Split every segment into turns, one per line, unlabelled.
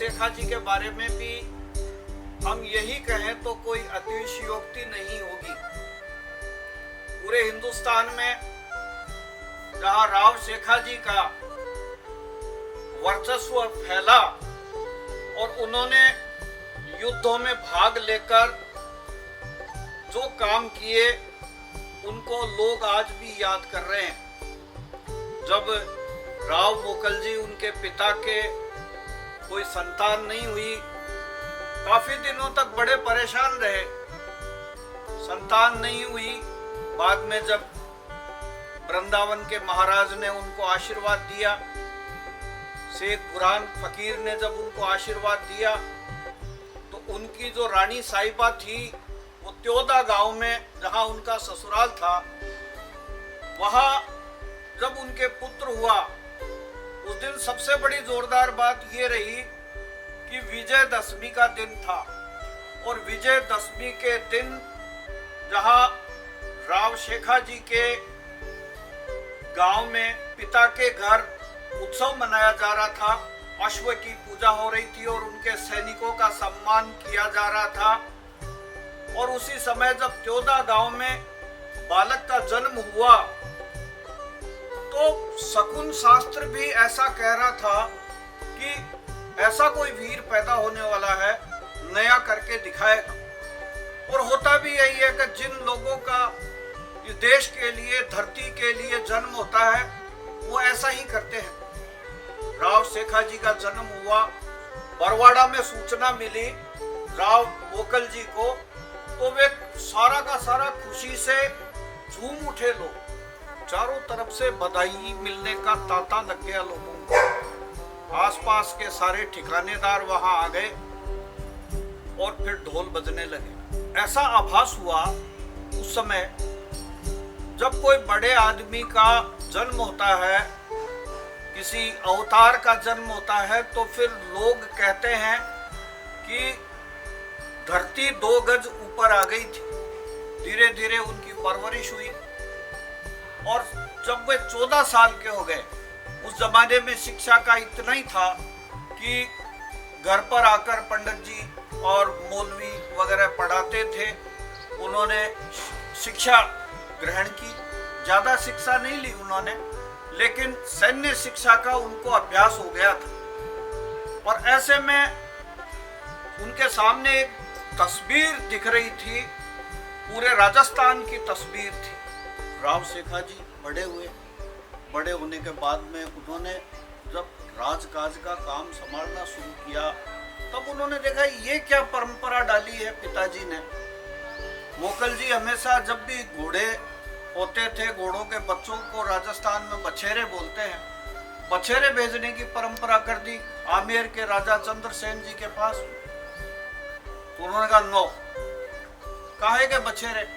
शेखा जी के बारे में भी हम यही कहें तो कोई अतिशयोक्ति नहीं होगी। पूरे हिंदुस्तान में जहां राव शेखा जी का वर्चस्व फैला और उन्होंने युद्धों में भाग लेकर जो काम किए उनको लोग आज भी याद कर रहे हैं। जब राव मोकल जी, उनके पिता के कोई संतान नहीं हुई, काफी दिनों तक बड़े परेशान रहे, संतान नहीं हुई। बाद में जब वृंदावन के महाराज ने उनको आशीर्वाद दिया, शेख बुरहान फकीर ने जब उनको आशीर्वाद दिया, तो उनकी जो रानी साहिबा थी वो त्योदा गांव में, जहां उनका ससुराल था, वहां जब उनके पुत्र हुआ, उस दिन सबसे बड़ी जोरदार बात ये रही कि विजयदशमी का दिन था। और विजयदशमी के दिन जहां राव शेखा जी के गांव में पिता के घर उत्सव मनाया जा रहा था, अश्व की पूजा हो रही थी और उनके सैनिकों का सम्मान किया जा रहा था। और उसी समय जब त्योदा गांव में बालक का जन्म हुआ, तो शकुन शास्त्र भी ऐसा कह रहा था कि ऐसा कोई वीर पैदा होने वाला है, नया करके दिखाएगा। और होता भी यही है कि जिन लोगों का इस देश के लिए, धरती के लिए जन्म होता है, वो ऐसा ही करते हैं। राव शेखा जी का जन्म हुआ, बरवाड़ा में सूचना मिली राव मोकल जी को, तो वे सारा का सारा खुशी से झूम उठे। लोग चारों तरफ से बधाई मिलने का तांता लग गया लोगों को। आसपास के सारे ठिकानेदार वहां आ गए और फिर ढोल बजने लगे। ऐसा आभास हुआ उस समय, जब कोई बड़े आदमी का जन्म होता है, किसी अवतार का जन्म होता है, तो फिर लोग कहते हैं कि धरती 2 गज ऊपर आ गई थी। धीरे धीरे उनकी परवरिश हुई और जब वे 14 साल के हो गए, उस जमाने में शिक्षा का इतना ही था कि घर पर आकर पंडित जी और मौलवी वगैरह पढ़ाते थे। उन्होंने शिक्षा ग्रहण की, ज्यादा शिक्षा नहीं ली उन्होंने, लेकिन सैन्य शिक्षा का उनको अभ्यास हो गया था। और ऐसे में उनके सामने एक तस्वीर दिख रही थी, पूरे राजस्थान की तस्वीर थी। राव शेखा जी बड़े हुए, बड़े होने के बाद में उन्होंने जब राजकाज का काम संभालना शुरू किया, तब उन्होंने देखा ये क्या परंपरा डाली है पिताजी ने। मोकल जी हमेशा जब भी घोड़े होते थे, घोड़ों के बच्चों को राजस्थान में बछेरे बोलते हैं, बछेरे भेजने की परंपरा कर दी आमेर के राजा चंद्रसेन जी के पास। तो उन्होंने कहा नो, काहे के बछेरे,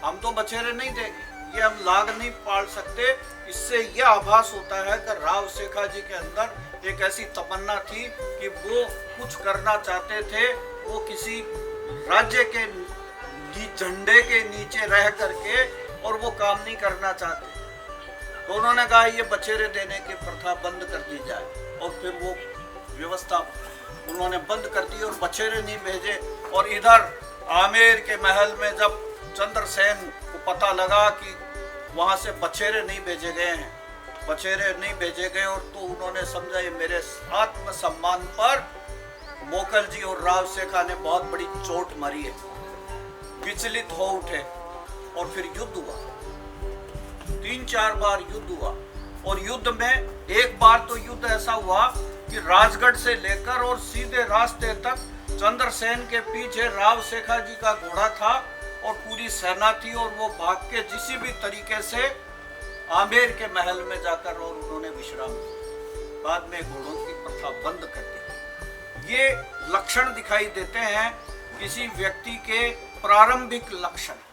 हम तो बछेरे नहीं देंगे, ये हम लाग नहीं पाल सकते। इससे यह आभास होता है कि राव शेखा जी के अंदर एक ऐसी तमन्ना थी कि वो कुछ करना चाहते थे, वो किसी राज्य के झंडे के नीचे रह करके और वो काम नहीं करना चाहते। तो उन्होंने कहा ये बछेरे देने की प्रथा बंद कर दी जाए, और फिर वो व्यवस्था उन्होंने बंद कर दी और बछेरे नहीं भेजे। और इधर आमेर के महल में जब चंद्रसेन को पता लगा कि वहां से बछेरे नहीं भेजे गए हैं, बछेरे नहीं भेजे गए, और तो उन्होंने समझा ये मेरे आत्मसम्मान पर मोकल जी और राव शेखा ने बहुत बड़ी चोट मारी है। विचलित हो उठे और फिर युद्ध हुआ। 3-4 बार युद्ध हुआ, और युद्ध में एक बार तो युद्ध ऐसा हुआ कि राजगढ़ से लेकर और सीधे रास्ते तक चंद्रसेन के पीछे राव शेखा जी का घोड़ा था और पूरी सेना थी, और वो भाग के किसी भी तरीके से आमेर के महल में जाकर और उन्होंने विश्राम किया। बाद में घोड़ों की प्रथा बंद कर दी। ये लक्षण दिखाई देते हैं किसी व्यक्ति के प्रारंभिक लक्षण।